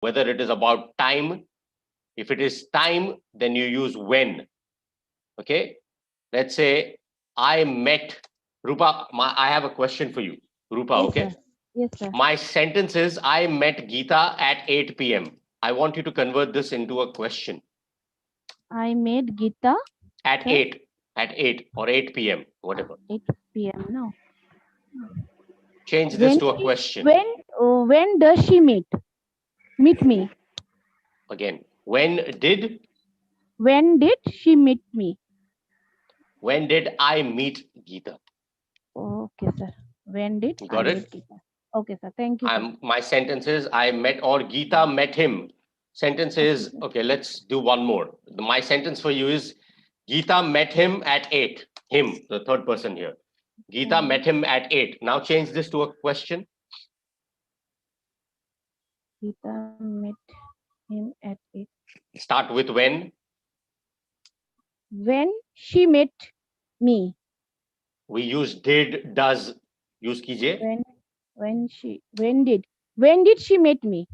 whether it is about time. If it is time, then you use when. Okay, let's say I met Rupa. I have a question for you, Rupa. Yes, Okay, sir. Yes, sir. my sentence is I met Geeta at 8 p.m. I want you to convert this into a question. I met Geeta At sir, 8, at 8 or 8 p.m. whatever. 8 p.m. No. Change this When to a she, question. when does she meet me? Again, when did She meet me? I meet Geeta? Okay, sir. When did You I got meet it? Geeta? Okay, sir. Thank you, sir. My sentence is I met or Geeta met him. Sentence is okay. Let's do one more. My sentence for you is Geeta met him at 8. Him, the third person here. Geeta met him at 8. Now change this to a question. Geeta met him at 8. Start with when. When she met me? We use did, does. Use कीजिए. When did she meet me?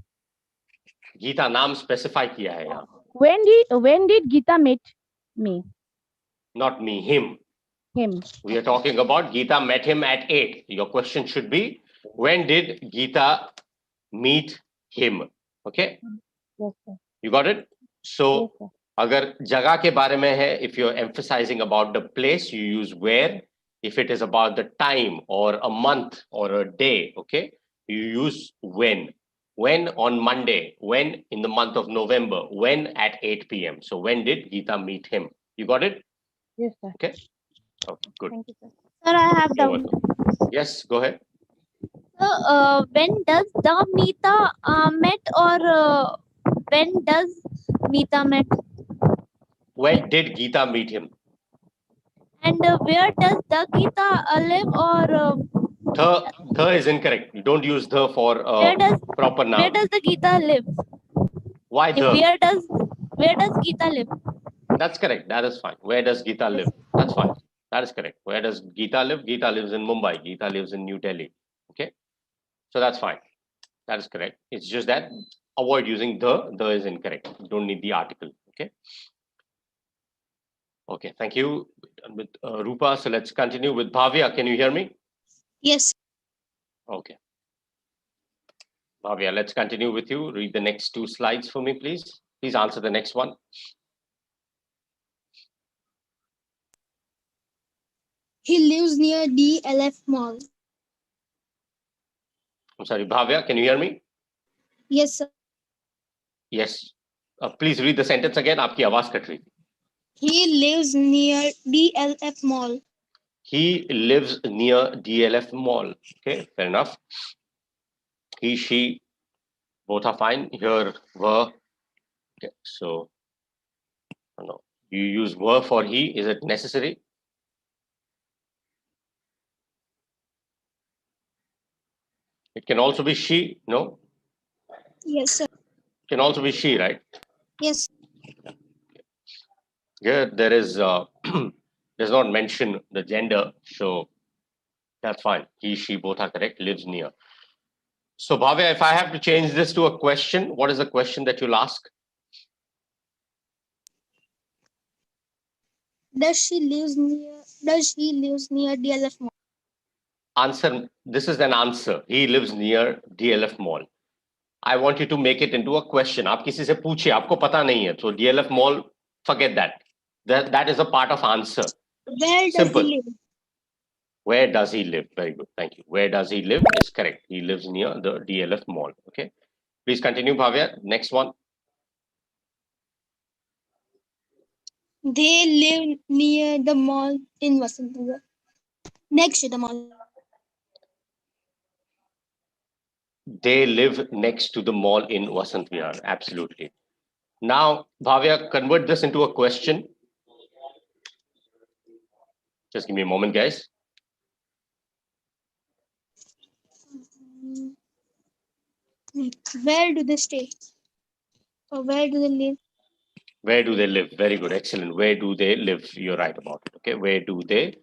Gita नाम specify किया है यहाँ. When did Geeta meet me? Not me, him. Him. We are talking about Geeta met him at 8. Your question should be, when did Geeta meet him? Okay? Yes, sir. You got it? So, Yes, sir. अगर जगह के बारे में है, if you're emphasizing about the place, you use where. If it is about the time or a month or a day, okay, you use when. When on Monday, when in the month of November, when at 8 p.m. So when did Geeta meet him? You got it? Yes, sir. Okay. Okay, good. Thank you, sir. Sir, I have You're doubt. welcome. Yes, go ahead. So, when does the Meeta met, or when does Meeta met, When did Geeta meet him? and where does the Geeta live, or The is incorrect. You don't use the for where does proper where noun. does the Geeta live? Why the? Where does Geeta live? That's correct. That is fine. Where does Geeta live? That's fine. That is correct. Where does Geeta live? Geeta lives in Mumbai. Geeta lives in New Delhi. Okay. So that's fine. That is correct. It's just that avoid using the. The is incorrect. You don't need the article. Okay. Okay. Thank you. With Rupa. So let's continue with Bhavya. Can you hear me? Yes. Okay. Bhavya, let's continue with you. Read the next two slides for me, please. Please answer the next one. He lives near DLF Mall. I'm sorry, Bhavya, can you hear me? Yes, sir. Yes. Please read the sentence again. आपकी आवाज cut रही थी. He lives near DLF Mall. He lives near DLF Mall. Okay, fair enough. He, she, both are fine. Here, were. Okay, so, no. You use were for he. Is it necessary? It can also be she. No. Yes, sir. It can also be she, right? Yes. Here, there is does not mention the gender, so that's fine. He, she, both are correct. Lives near. So, Bhavya, if I have to change this to a question, what is the question that you'll ask? Does he lives near DLF Mall? Answer. This is an answer. He lives near DLF Mall. I want you to make it into a question. आप किसी से पूछिए, आपको पता नहीं है, so DLF Mall, forget that. That is a part of answer. Where does Simple. he live? Where does he live? Very good. Thank you. Where does he live is correct. He lives near the DLF Mall. Okay. Please continue, Bhavya. Next one. They live near the mall in Vasantnagar. Next to the mall. They live next to the mall in Vasant Vihar. Absolutely. Now, Bhavya, convert this into a question. Just give me a moment, guys. Where do they stay? Or where do they live? Where do they live? Very good. Excellent. Where do they live? You're right about it. Okay. Where do they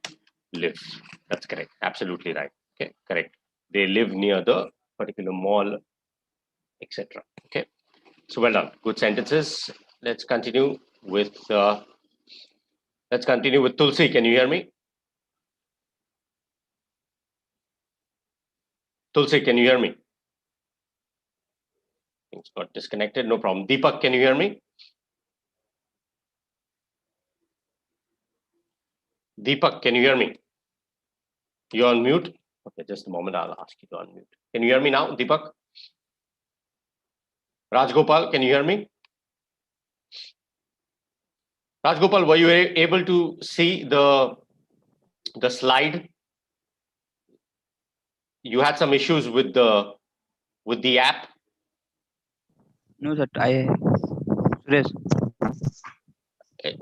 live? That's correct. Absolutely right. Okay. Correct. They live near the particular mall, etc. Okay. So well done. Good sentences. Let's continue with Tulsi. Can you hear me? Tulsi, can you hear me? Things got disconnected. No problem. Deepak, can you hear me? Deepak, can you hear me? You're on mute. Okay, just a moment. I'll ask you to unmute. Can you hear me now, Deepak? Rajgopal, can you hear me? Rajgopal, were you able to see the slide? You had some issues with the app. No, sir. Suresh.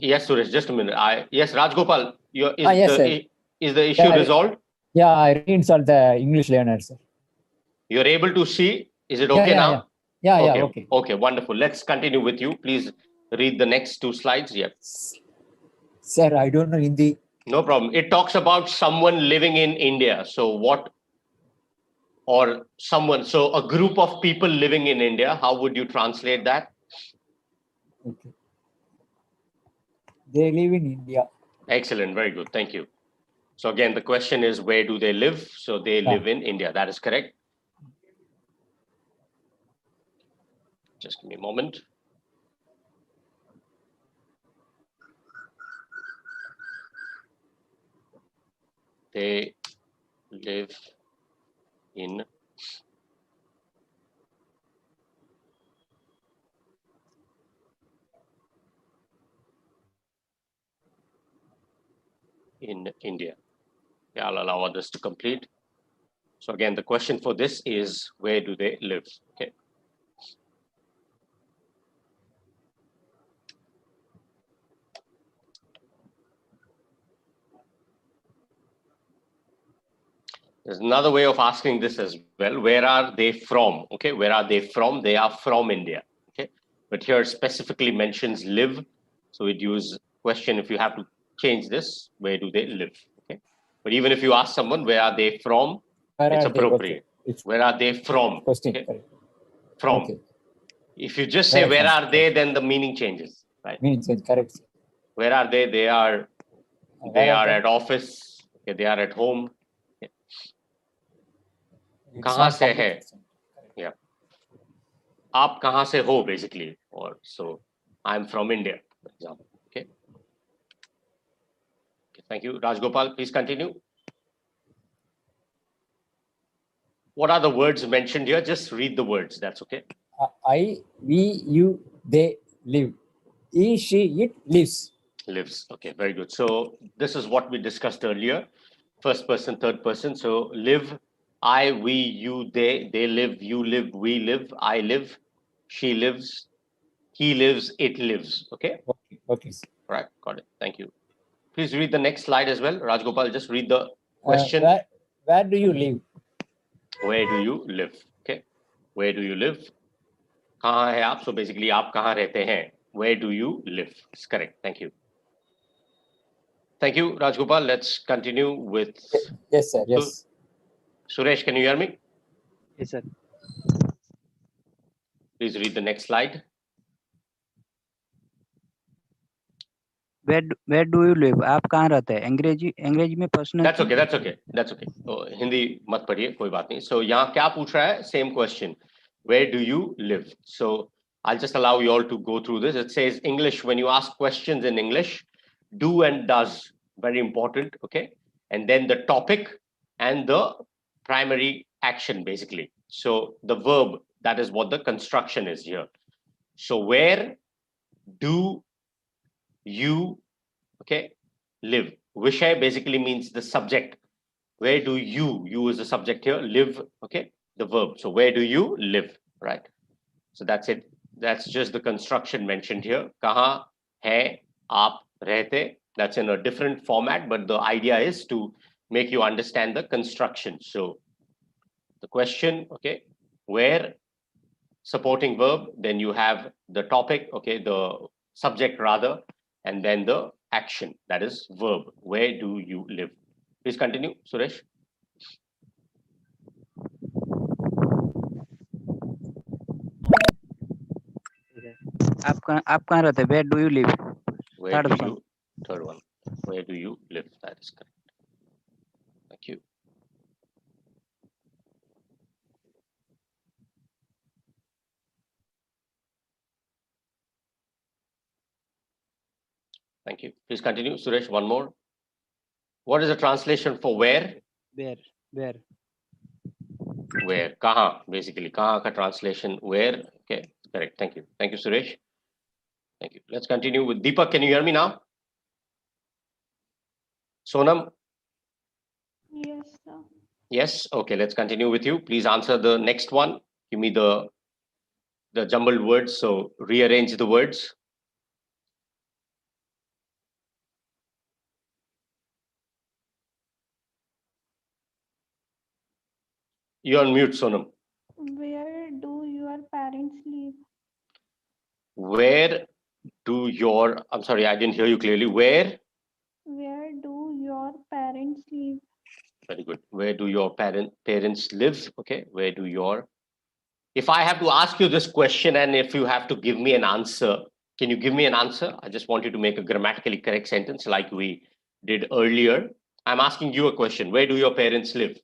Yes, Suresh. Just a minute. Yes, Rajgopal. Yes, sir. Is the issue Yeah, resolved? Yeah, I reinstalled the English learner, sir. You're able to see. Is it okay now? Yeah, Okay. okay. Okay, wonderful. Let's continue with you. Please read the next two slides. Yeah. Sir, I don't know Hindi. No problem. It talks about someone living in India. So what, or someone, so a group of people living in India, how would you translate that? Okay. They live in India. Excellent. Very good. Thank you. So again, the question is, where do they live? So they live in India. That is correct. Just give me a moment. They live in India. Yeah, I'll allow others to complete. So again, the question for this is, where do they live? Okay. There's another way of asking this as well. Where are they from? Okay, where are they from? They are from India. Okay, but here specifically mentions live. So we'd use question if you have to change this, where do they live? Okay, but even if you ask someone, where are they from? It's appropriate. Where are they from? Question. Okay. From. Okay. If you just say where are they, then the meaning changes, right? Meaning change, correct. Sir. Where are they? They are at office. Okay, they are at home. कहाँ से है? Yeah. आप कहाँ से हो basically, or so I'm from India, for example. Okay. Thank you, Rajgopal. Please continue. What are the words mentioned here? Just read the words. That's okay. I, we, you, they live. He, she, it lives. Lives. Okay, very good. So this is what we discussed earlier. First person, third person. So live. I, we, you, they live, you live, we live, I live, she lives, he lives, it lives. Okay? Okay. Right, got it. Thank you. Please read the next slide as well. Rajgopal, just read the question. Where do you live? Where do you live? Okay. Where do you live? कहाँ है आप? So basically, आप कहाँ रहते हैं? Where do you live? It's correct. Thank you. Thank you, Rajgopal. Let's continue with. Yes, sir. Yes. Suresh, can you hear me? Yes, sir. Please read the next slide. Where do you live? आप कहाँ रहते हैं? अंग्रेजी में प्रश्न. That's okay. तो हिंदी मत पढ़िए, कोई बात नहीं. So यहाँ क्या पूछ रहा है? Same question. Where do you live? So I'll just allow you all to go through this. It says English, when you ask questions in English, do and does, very important, okay? And then the topic and the primary action, basically. So the verb, that is what the construction is here. So where do you, okay, live? Vishay basically means the subject. Where do you is the subject here, live, okay, the verb. So where do you live, right? So that's it. That's just the construction mentioned here. Kahan hai aap rehte. That's in a different format, but the idea is to make you understand the construction. So the question, okay, where, supporting verb, then you have the topic, okay, the subject rather, and then the action, that is verb. Where do you live? Please continue, Suresh. आप कहाँ रहते? Where do you live? Where Third do one. you, third one, where do you live? That is correct. Thank you. Thank you. Please continue. Suresh, one more. What is the translation for where? Where? Where? Where? Kaha, basically. Kaha ka translation, where? Okay, correct. Thank you. Thank you, Suresh. Thank you. Let's continue with Deepak. Can you hear me now? Sonam? Yes, sir. Yes. Okay, let's continue with you. Please answer the next one. Give me the jumbled words. So rearrange the words. You're on mute, Sonam. Where do your parents live? Where do your, I'm sorry, I didn't hear you clearly. Where? Where do your parents live? Very good. Where do your parents live? Okay. Where do your, if I have to ask you this question and if you have to give me an answer, can you give me an answer? I just want you to make a grammatically correct sentence like we did earlier. I'm asking you a question. Where do your parents live?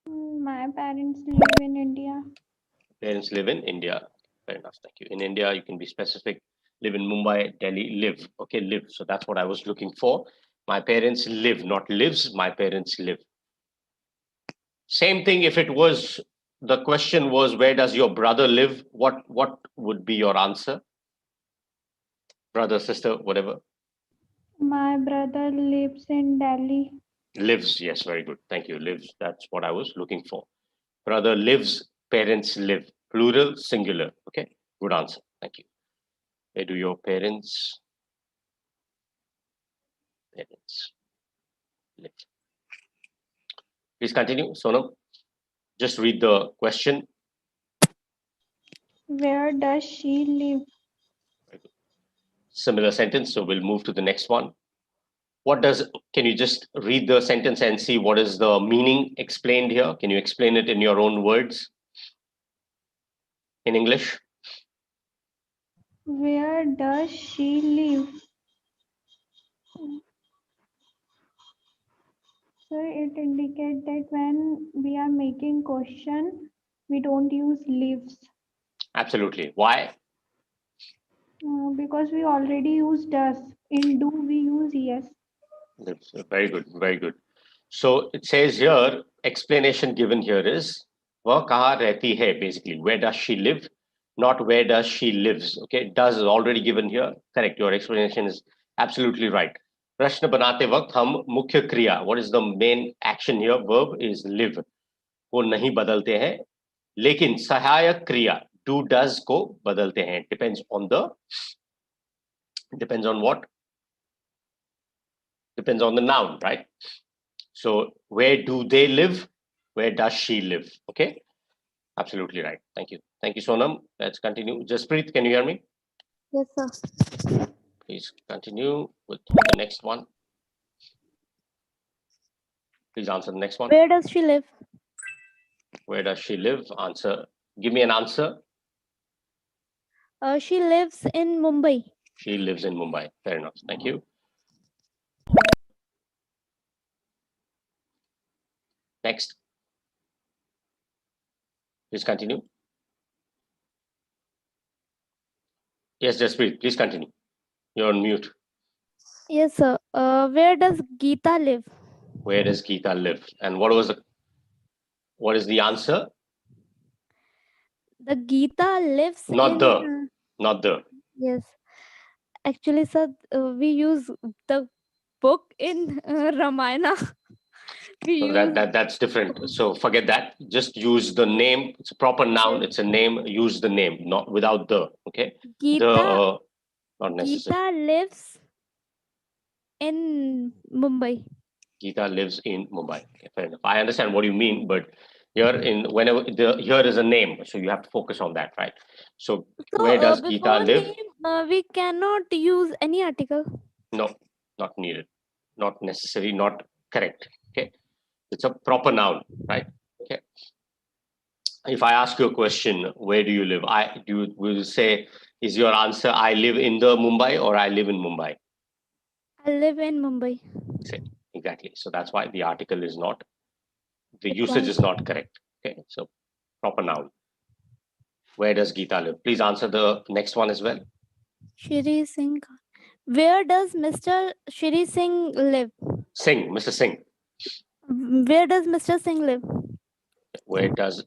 My parents live in India. Parents live in India. Fair enough. Thank you. In India, you can be specific. Live in Mumbai, Delhi, live. Okay, live. So that's what I was looking for. My parents live, not lives. My parents live. Same thing if it was, the question was, where does your brother live? What would be your answer? Brother, sister, whatever. My brother lives in Delhi. Lives, yes, very good. Thank you. Lives, that's what I was looking for. Brother lives, parents live. Plural, singular. Okay, good answer. Thank you. Where do your parents live? Please continue, Sonam. Just read the question. Where does she live? Similar sentence, so we'll move to the next one. What does, can you just read the sentence and see what is the meaning explained here? Can you explain it in your own words in English? Where does she live? So it indicates that when we are making question, we don't use lives. Absolutely. Why? Because we already use does. In do we use yes. That's very good, very good. So it says here, explanation given here is, वह कहाँ रहती है, basically. Where does she live? Not where does she lives. Okay, does is already given here. Correct. Your explanation is absolutely right. प्रश्न बनाते वक्त हम मुख्य क्रिया, what is the main action here? Verb is live. वो नहीं बदलते हैं, लेकिन सहायक क्रिया do does को बदलते हैं. Depends on what? Depends on the noun, right? So where do they live? Where does she live? Okay, absolutely right. Thank you. Thank you, Sonam. Let's continue. Jaspreet, can you hear me? Yes, sir. Please continue with the next one. Please answer the next one. Where does she live? Where does she live? Answer. Give me an answer. She lives in Mumbai. She lives in Mumbai. Fair enough. Thank you. Next. Please continue. Yes, Jaspreet, please continue. You're on mute. Yes, sir. Where does Geeta live? Where does Geeta live? And what is the answer? The Geeta lives Not in. not the. Yes. Actually, sir, we use the book in Ramayana. So that's different. So forget that. Just use the name. It's a proper noun. It's a name. Use the name, not without the. Okay. Geeta, Not necessary. Geeta lives in Mumbai. Geeta lives in Mumbai. Okay, fair enough. I understand what you mean, but here here is a name, so you have to focus on that, right? So where does Geeta live? Name, we cannot use any article. No, not needed. Not necessary. Not correct. Okay. It's a proper noun, right? Okay. If I ask you a question, where do you live? You will say, is your answer, I live in the Mumbai or I live in Mumbai? I live in Mumbai. Exactly. So that's why the article is not, the Good usage point. is not correct. Okay. So proper noun. Where does Geeta live? Please answer the next one as well. Shri Singh. Where does Mr. Shri Singh live? Singh, Mr. Singh. Where does Mr. Singh live? Where does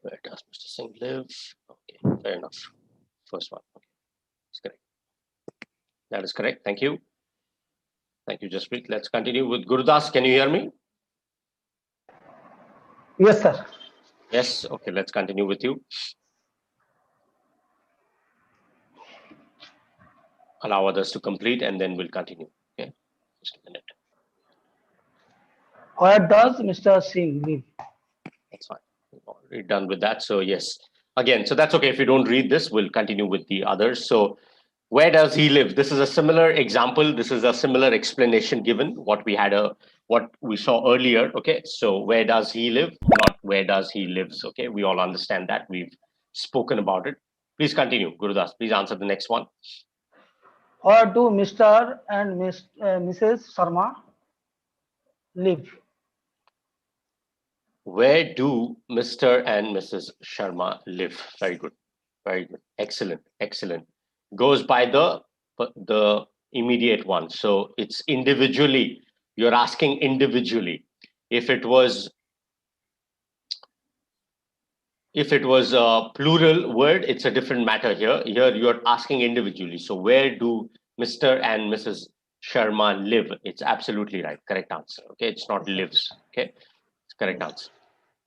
Mr. Singh live? Okay, fair enough. First one. Okay. That's correct. That is correct. Thank you. Thank you, Jaspreet. Let's continue with Gurudas. Can you hear me? Yes, sir. Yes. Okay, let's continue with you. Allow others to complete and then we'll continue. Okay. Just a minute. Where does Mr. Singh live? That's fine. We've already done with that. So yes. Again, so that's okay. If you don't read this, we'll continue with the others. So where does he live? This is a similar example. This is a similar explanation given what we saw earlier. Okay. So where does he live? Not where does he lives. Okay. We all understand that. We've spoken about it. Please continue. Gurudas, please answer the next one. Where do Mr. and Mrs. Sharma live? Where do Mr. and Mrs. Sharma live? Very good. Very good. Excellent. Excellent. Goes by the immediate one. So it's individually. You're asking individually. If it was a plural word, it's a different matter here. Here you're asking individually. So where do Mr. and Mrs. Sharma live? It's absolutely right. Correct answer. Okay. It's not lives. Okay. It's correct answer.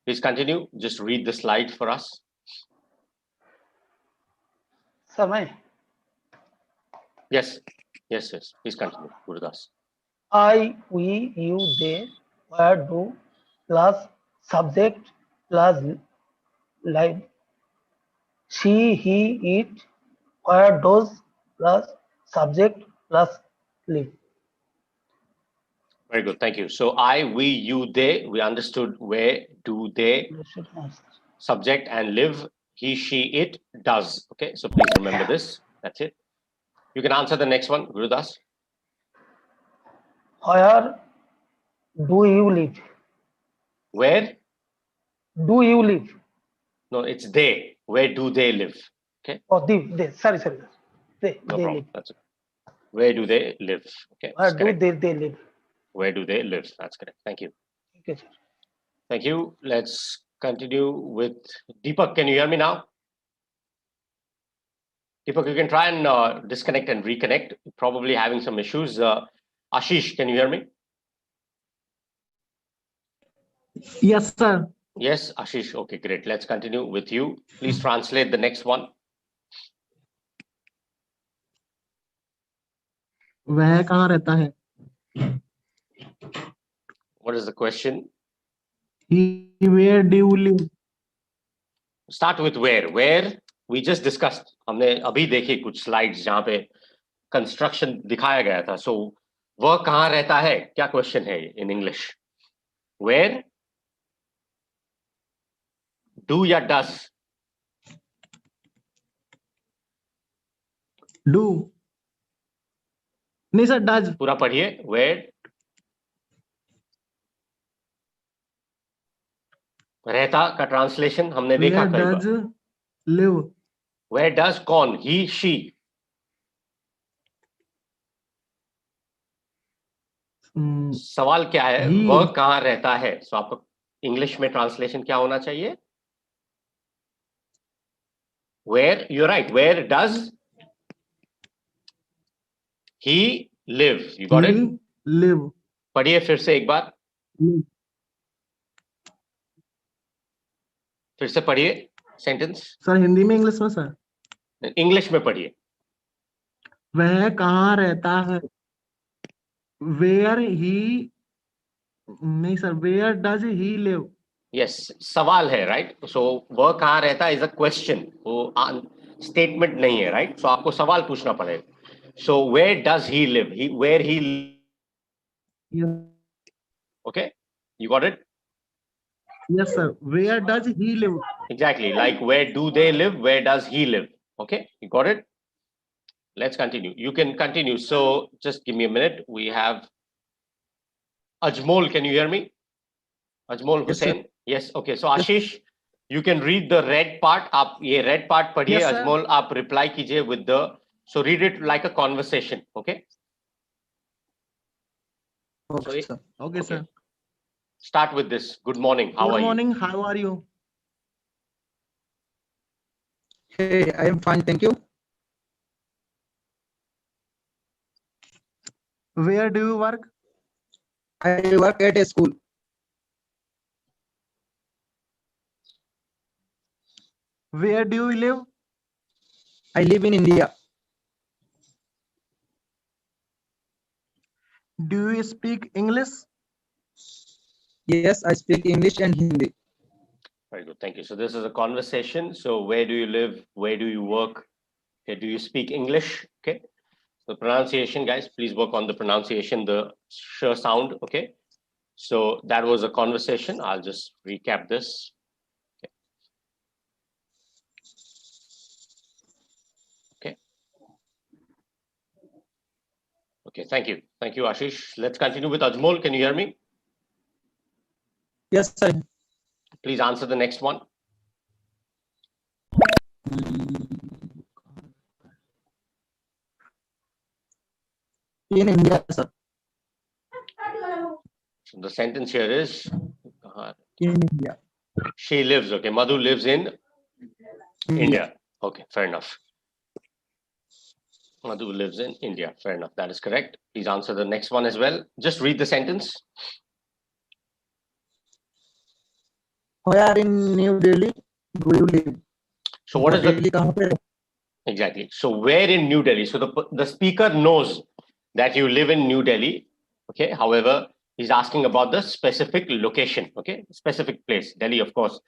Please continue. Just read the slide for us. Sir, may Yes. Yes. Yes. Please continue. Gurudas. I, we, you, they, where do plus subject plus live. She, he, it, where does plus subject plus live. Very good. Thank you. So I, we, you, they, we understood where do they, subject and live, he, she, it, does. Okay. So please remember this. That's it. You can answer the next one, Gurudas. Where do you live? Where? Do you live? No, it's they. Where do they live? Okay. Oh, they. Sorry. They, No they problem. live. That's it. Where do they live? Okay. Where That's do correct. they live? Where do they live? That's correct. Thank you. Okay, sir. Thank you. Let's continue with Deepak. Can you hear me now? Deepak, you can try and disconnect and reconnect. Probably having some issues. Ashish, can you hear me? Yes, sir. Yes, Ashish. Okay, great. Let's continue with you. Please translate the next one. वह कहाँ रहता है? What is the question? Where do you live? Start with where. Where we just discussed. हमने अभी देखी कुछ slides जहाँ पे construction दिखाया गया था. So वह कहाँ रहता है? क्या question है in English? Where? Do या does? Do. नहीं सर, does. पूरा पढ़िए. Where? रहता का translation हमने देखा कई बार. Where does live? Where does कौन? He, she. सवाल क्या है? वह कहाँ रहता है? So आपको इंग्लिश में ट्रांसलेशन क्या होना चाहिए? Where? You're right. Where does he live? You got it? Live. पढ़िए फिर से एक बार. फिर से पढ़िए सेंटेंस. सर हिंदी में इंग्लिश में सर? इंग्लिश में पढ़िए. वह कहाँ रहता है? Where he, नहीं sir, where does he live? Yes, सवाल है, right? So वह कहाँ रहता है is a question. वो statement नहीं है, right? So आपको सवाल पूछना पड़ेगा. So where does he live? Where he? Yes. Okay, you got it? Yes, sir. Where does he live? Exactly. Like where do they live? Where does he live? Okay, you got it? Let's continue. You can continue. So just give me a minute. We have Ajmol. Can you hear me? Ajmol Yes, sir. Hussain. Yes. Okay. So Ashish, you can read the red part. आप ये red part पढ़िए. Yes, sir. Ajmol, आप reply कीजिए with the. So read it like a conversation. Okay. Okay, So sir. Okay, Okay. sir. start with this. Good morning. How Good are you? morning. How are you? Hey, I am fine, thank you. Where do you work? I work at a school. Where do you live? I live in India. Do you speak English? Yes, I speak English and Hindi. Very good. Thank you. So this is a conversation. So where do you live? Where do you work? Okay. Do you speak English? Okay. So pronunciation, guys, please work on the pronunciation, the sh sound. Okay. So that was a conversation. I'll just recap this. Okay. Okay. Thank you. Thank you, Ashish. Let's continue with Ajmol. Can you hear me? Yes, sir. Please answer the next one. In India, sir. So the sentence here is In India. she lives. Okay. Madhu lives in India. Okay. Fair enough. Madhu lives in India. Fair enough. That is correct. Please answer the next one as well. Just read the sentence. Where in New Delhi do you live? So what is the Delhi कहाँ पे? exactly? So where in New Delhi? So the speaker knows that you live in New Delhi. Okay. However, he's asking about the specific location. Okay. Specific place. Delhi, of course,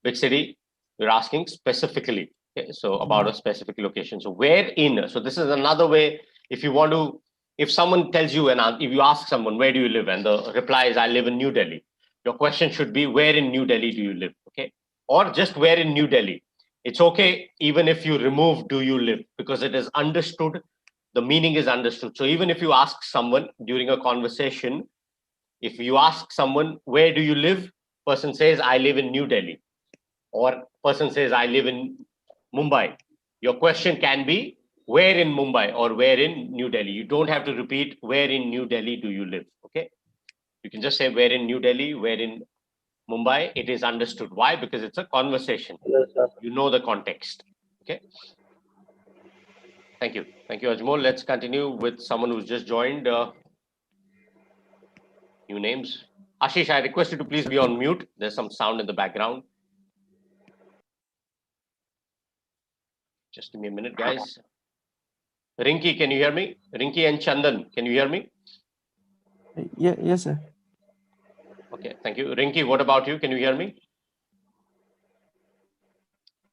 big city. We're asking specifically. Okay. So about a specific location. So where in? So this is another way. If you want to, if someone tells you and if you ask someone where do you live and the reply is I live in New Delhi, your question should be where in New Delhi do you live? Okay. Or just where in New Delhi. It's okay even if you remove do you live because it is understood, the meaning is understood. So even if you ask someone during a conversation, if you ask someone where do you live, person says I live in New Delhi, or person says I live in Mumbai, your question can be where in Mumbai or where in New Delhi. You don't have to repeat where in New Delhi do you live. Okay, you can just say where in New Delhi, where in Mumbai. It is understood. Why? Because it's a conversation. You know the context. Okay. Thank you. Thank you, Ajmol. Let's continue with someone who's just joined. New names. Ashish, I request you to please be on mute. There's some sound in the background. Just give me a minute, guys. Rinki, can you hear me? Rinki and Chandan, can you hear me? Yes, sir. Okay, thank you. Rinki, what about you? Can you hear me?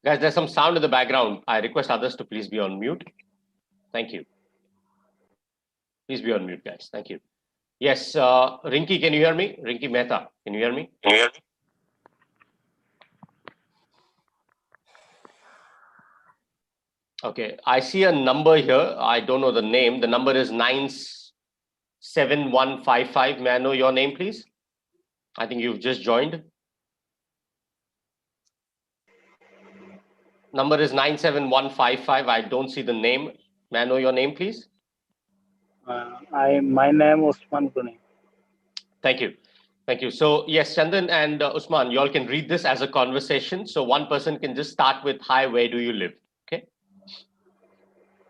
Guys, there's some sound in the background. I request others to please be on mute. Thank you. Please be on mute, guys. Thank you. Yes, Rinki, can you hear me? Rinki Mehta, can you hear me? Okay, I see a number here. I don't know the name. The number is 97155. May I know your name, please? I think you've just joined. Number is 97155. I don't see the name. May I know your name, please? My name Usman Pune. Thank you. Thank you. So yes, Chandan and Usman, you all can read this as a conversation. So one person can just start with, hi, where do you live? Okay.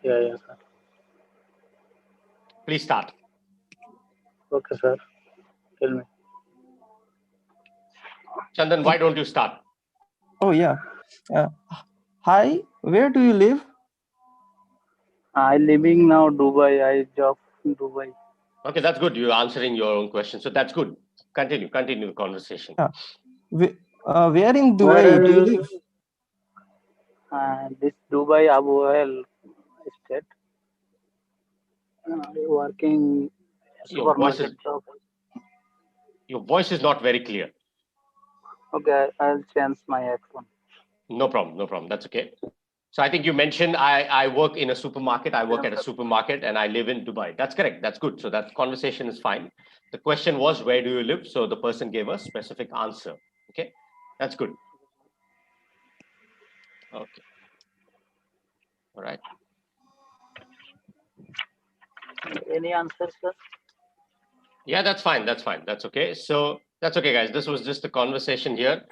Yeah, sir. Please start. Okay, sir. Tell me. Chandan, why don't you start? Oh, yeah. Hi, where do you live? I living now Dubai. I job in Dubai. Okay, that's good. You're answering your own question. So that's good. Continue the conversation. Yeah. Where in Dubai Where do you live? This Dubai Abu Dhabi state. Working Your voice supermarket job. is not very clear. Okay, I'll change my accent. No problem, no problem. That's okay. So I think you mentioned I work in a supermarket. I work at a supermarket and I live in Dubai. That's correct. That's good. So that conversation is fine. The question was, where do you live? So the person gave a specific answer. Okay, that's good. Okay. All right. Any answer, sir? Yeah, that's fine. That's fine. That's okay. So that's okay, guys. This was just a conversation here.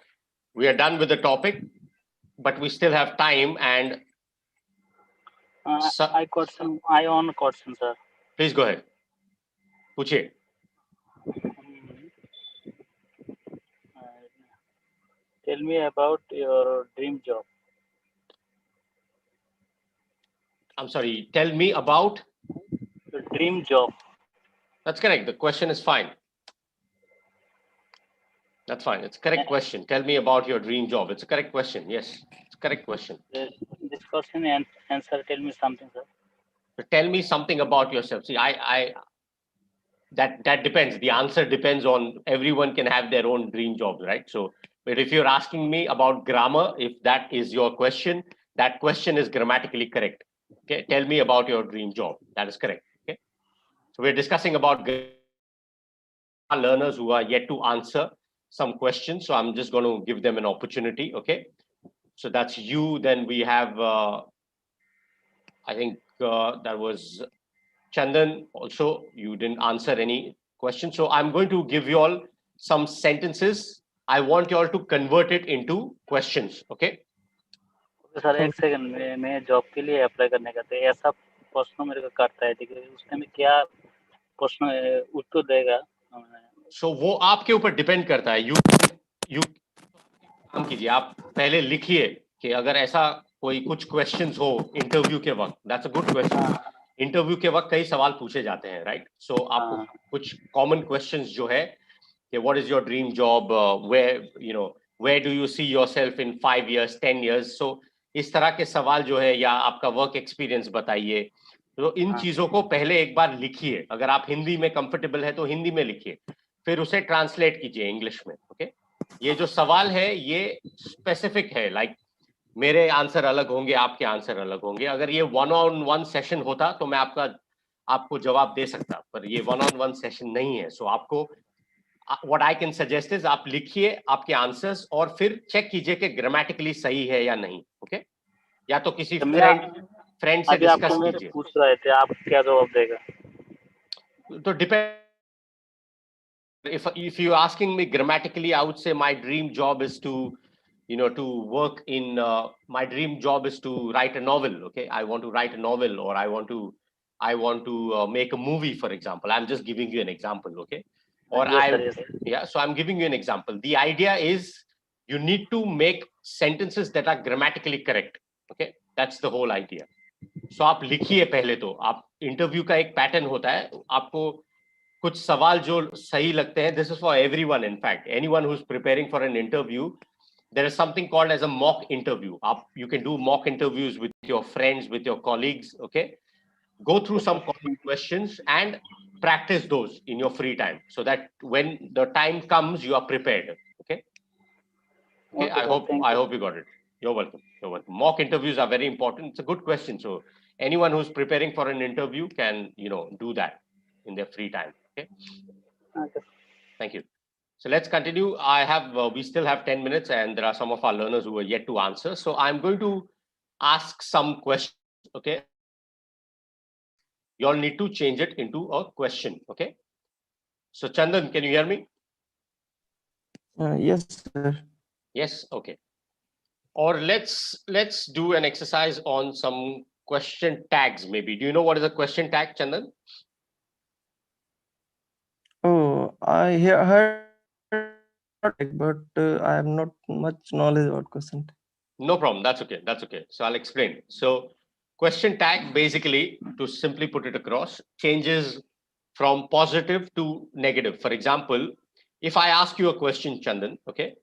We are done with the topic, but we still have time. And I own question, sir. please go ahead. Puchiye. Tell me about your dream job. I'm sorry. Tell me about Your dream job. That's correct. The question is fine. That's fine. It's a correct question. Tell me about your dream job. It's a correct question. Yes, it's a correct question. This question and answer. Tell me something, sir. So tell me something about yourself. See, that depends. The answer depends on everyone can have their own dream jobs, right? So, but if you're asking me about grammar, if that is your question, that question is grammatically correct. Okay, tell me about your dream job. That is correct. Okay, so we're discussing about learners who are yet to answer some questions. So I'm just going to give them an opportunity. Okay, so that's you. Then we have, I think that was Chandan. Also, you didn't answer any questions. So I'm going to give you all some sentences. I want you all to convert it into questions. Okay. Sir एक second मैं job के लिए apply करने का था ऐसा प्रश्न मेरे को करता है ठीक है उसमें क्या प्रश्न उत्तर देगा सो वो आपके ऊपर डिपेंड करता है यू काम कीजिए आप पहले लिखिए कि अगर ऐसा कोई कुछ क्वेश्चंस हो इंटरव्यू के वक्त that's a good question interview के वक्त कई सवाल पूछे जाते हैं राइट सो आपको कुछ कॉमन क्वेश्चंस जो है कि what is your dream job where do you see yourself in 5 years 10 years so इस तरह के सवाल जो है या आपका वर्क एक्सपीरियंस बताइए तो इन चीजों को पहले एक बार लिखिए अगर आप हिंदी में कंफर्टेबल है तो हिंदी में लिखिए फिर उसे ट्रांसलेट कीजिए इंग्लिश में ओके ये जो सवाल है ये स्पेसिफिक है लाइक मेरे आंसर अलग होंगे आपके आंसर अलग होंगे अगर ये 1-on-1 सेशन होता तो मैं आपको जवाब दे सकता पर ये 1-on-1 सेशन नहीं है सो आपको what I can suggest is आप लिखिए आपके आंसर्स और फिर चेक कीजिए कि ग्रामेटिकली सही है या नहीं ओके या तो किसी फ्रेंड से डिस्कस कीजिए पूछ रहे थे आप क्या जवाब देगा तो depend if you're asking me grammatically I would say my dream job is to to work in my dream job is to write a novel okay I want to write a novel or I want to make a movie for example I'm just giving you an example okay or yes, yeah so I'm giving you an example the idea is you need to make sentences that are grammatically correct okay that's the whole idea so आप लिखिए पहले तो आप interview का एक pattern होता है आपको कुछ सवाल जो सही लगते हैं this is for everyone in fact anyone who's preparing for an interview there is something called as a mock interview you can do mock interviews with your friends with your colleagues okay go through some common questions and practice those in your free time so that when the time comes you are prepared okay I hope you got it you're welcome mock interviews are very important it's a good question so anyone who's preparing for an interview can do that in their free time okay thank you so let's continue we still have 10 minutes and there are some of our learners who are yet to answer so I'm going to ask some questions okay you all need to change it into a question okay so Chandan can you hear me Yes, sir. yes okay or let's do an exercise on some question tags maybe do you know what is a question tag Chandan Oh, I heard but I have not much knowledge about question tag. No problem that's okay so I'll explain so question tag basically to simply put it across changes from positive to negative for example if I ask you a question Chandan okay